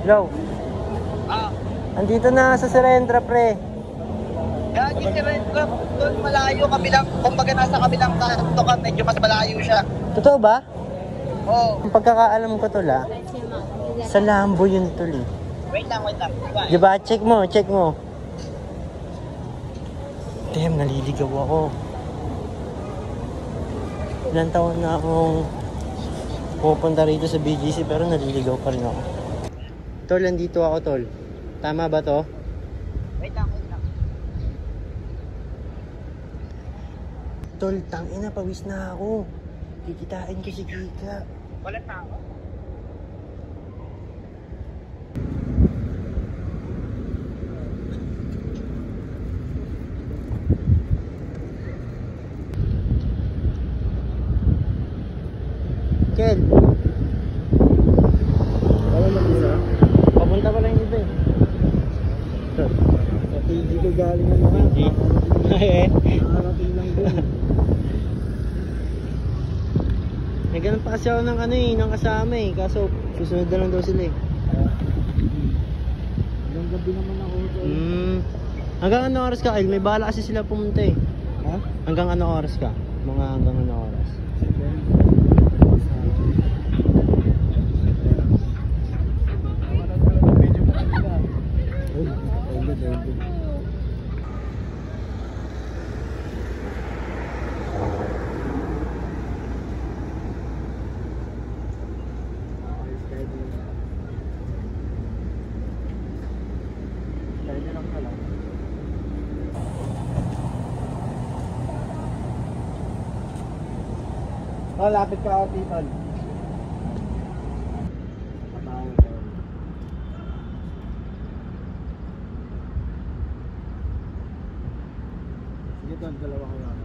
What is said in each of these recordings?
Hello. Andito na sa Serendra, pre. Gagi si Red Club, doon malayo kabilang, kumbaga nasa kabilang kanto ka, medyo mas malayo siya. Totoo ba? Oo. Ang pagkakaalam ko tol sa Lambo yun tol eh. Wait lang. Diba? Check mo. Damn, naliligaw ako. Ilang taon na akong pupunta rito sa BGC pero naliligaw pa rin ako. Tol, nandito ako tol. Tama ba to? Wait lang. Tol, tangina, pawis na ako. Kikitain ko si Kika. Wala tao. Kel. Wala na isa. Papunta pa lang dito eh. Sa PG ko galing na naman. PG? Nakarating lang din. Nagganap pa kasi ako ng ng kasama eh. Kaso susunod na lang daw sila eh. Hanggang gabi naman ako. Hanggang ano oras ka, Kyle? May bala kasi sila pumunta eh. Ha? Hanggang ano oras ka? Mga hanggang ano oras? Oh, lapit ka ako, Titol. Sige, Tol, dalawa ko lang.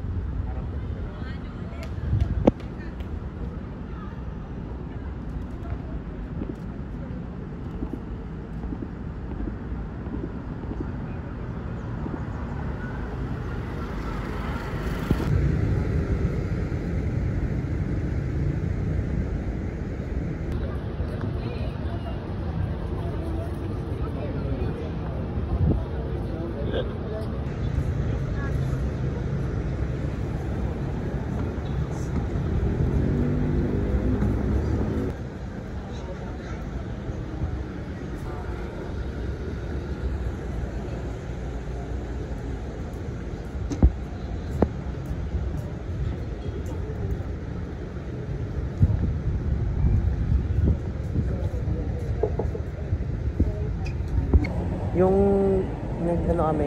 Yung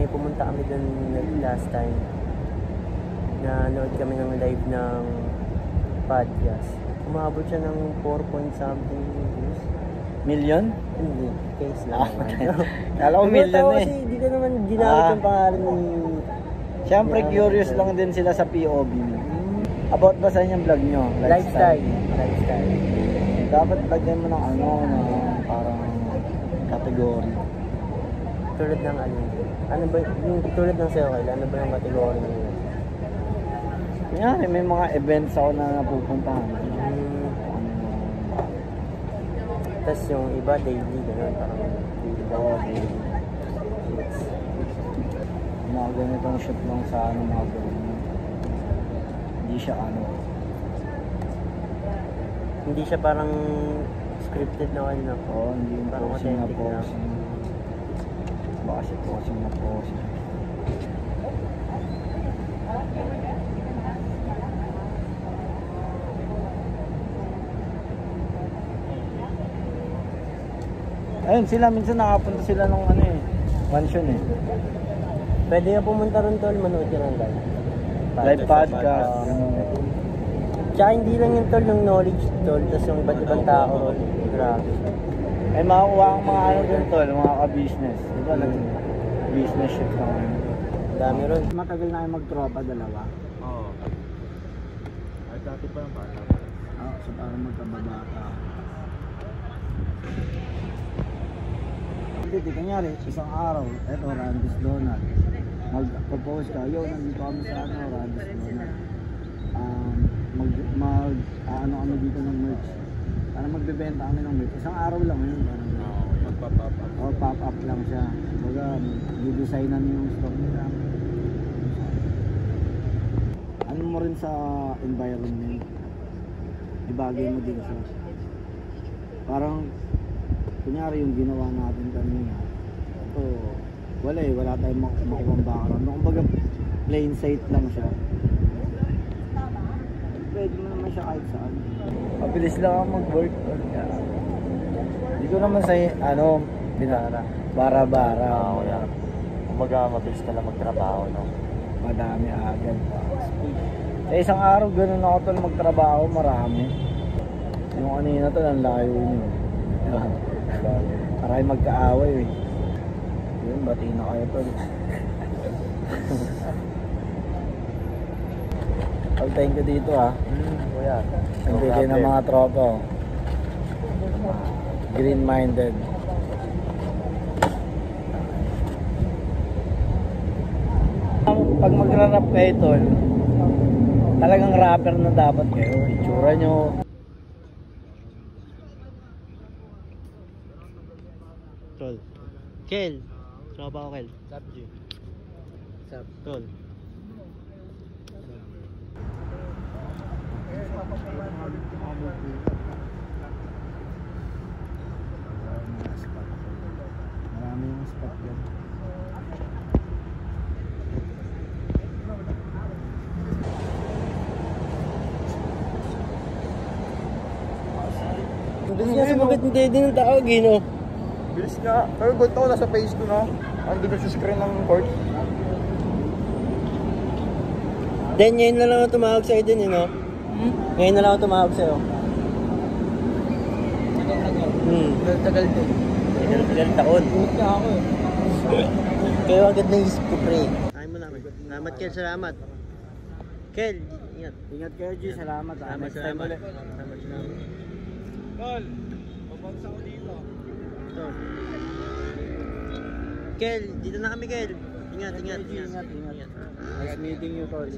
pumunta kami dun last time. Nanood kami ng live ng podcast. Umabot siya ng 4 point something views. Million? Hindi, case lang. Kala ko million eh. Kasi hindi ko naman ginamit yung pangalan ni... Siyempre curious lang din sila sa POV. About ba sa inyong vlog nyo? Lifestyle. Dapat lagyan mo ng parang category. Tulad ng ano ba, yung tulad ng sa'yo, Kyle, ano ba yung category nyo? Yan, may mga events ako na napupuntahan. Tapos yung iba, daily, gano'n, parang daily. Mga ganitong shoot lang sa mga ganyan. Hindi siya Hindi siya parang scripted na ano. Oo, hindi parang posing na authentic na. posing. Kasi posing na posing. Ayun sila, minsan nakapunta sila nung mansion eh. Pwede nga pumunta ron tol, manood ka ng Live podcast. Tsaka hindi lang yung tol, yung knowledge tol, tapos yung iba't ibang tao ron. Grabe. Ay makakuha ang mga dun tol, mga ka-business. Diba business ship lang. Dami ron. Matagal na kayo magtropa dalawa. Oo. Ay, dati pa ng bata. Oo, so parang magkababata. Hindi, kanyari, isang araw, eto, Randy's Donut. Mag-propose ka, yo, nandito kami sa Randy's Donut. Kami dito ng merch. Parang magbebenta kami ng merch. Isang araw lang yun. Magpa lang siya. Kumbaga, didesignan yung stock nila. Ano mo rin sa environment, ibagay mo din siya. Parang, kunyari yung ginawa natin kanina, ito, wala tayong makuha background. Kumbaga, plain sight lang siya. Pwede mo naman siya kahit saan. Mabilis lang ako mag-work. Hindi ko naman sa bara-bara. Oo, yan. Kumbaga, mabilis ka lang magtrabaho, no? Madami agad. Sa isang araw, ganun ako tol magtrabaho, marami. Yung kanina tol, ang layo nyo. Para kayo magkaaway, eh. Yun, bati na kayo tol. Pagtayin ko dito, ha. Kuya. Ang bigay ng mga tropa. Green-minded. Pag magra-rap kayo tol, talagang rapper na dapat kayo. Itsura nyo. Tol. Kel. Tropa ko, Kel. Sup, G. Sup, Tol. Marami yung spot yan. Bilis nga sumagot ni Teddy ng tawag, no? Bilis nga. Pero good to, nasa phase 2 na. Andun na sa screen ng court. Then, ngayon na lang ako tumawag sa'yo din, no? Ngayon na lang ako tumawag sa'yo. Tagal din. Ilang taon. Good ka ako eh. Kaya agad naisip ko, pre. Ay mo namin. Salamat, Kel. Salamat. Kel, ingat. Ingat kayo, G. Salamat. Salamat, salamat. Salamat. Tol, pabagsa ko dito. Tol. Kel, dito na kami, Kel. Ingat. Ingat. Nice meeting you, Tol.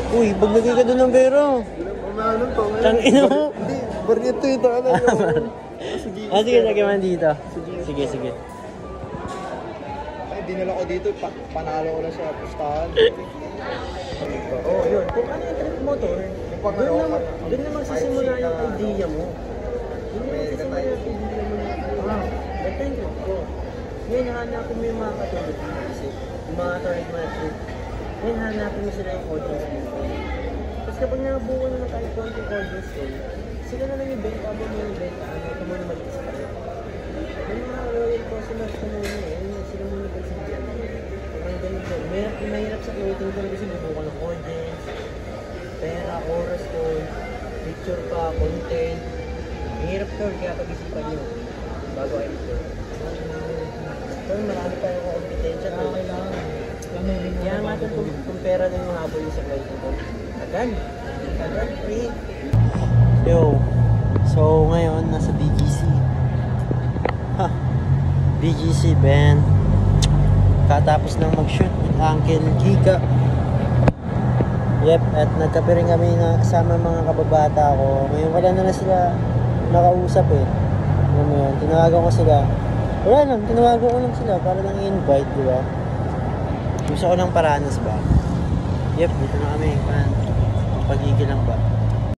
Uy, baglagay ka doon ng pera. Ano to? Tangina mo. Hindi, barito ito. Sige, lagay man dito. Sige. Ay, dinala ko dito. Panalo ko na sa pustahan. Oo, yun. Kung ano yung trip mo, Tol, doon na magsisimula yung idea mo. Doon na magsisimula yung idea mo na, ito yung trip ko. Ngayon, hanapin mo yung mga katulad mo kasi, yung mga target trip. Ngayon, hanapin mo sila yung audience mo. Tapos kapag nabuo na ng kahit konting audience ko, sila na lang yung benta mo yung benta, ito mo na mag-isa pa rin. Yung mga loyal customers ko muna eh, sila muna nagsasabihan. Parang ganun ko. Mahirap sa clothing ko kasi bubuo ng audience, pera, oras ko, picture pa, content. Mahirap ko, kaya pag-isipan nyo bago kayo ito. Pero marami tayong kompetensya to. Kaya nga ito kung pera na yung habol yung sa clothing ko. Agad, free. Yo, so ngayon nasa BGC. BGC band. Katapos nang mag-shoot with Uncle Kika. Yep, at nagkape rin kami na kasama mga kababata ko. Ngayon wala na sila nakausap eh. Alam mo yun, tinawagan ko sila. Wala lang, tinawagan ko lang sila para lang i-invite, di ba? Gusto ko ng Paranas ba? Yep, dito na kami. Pagigil lang ba?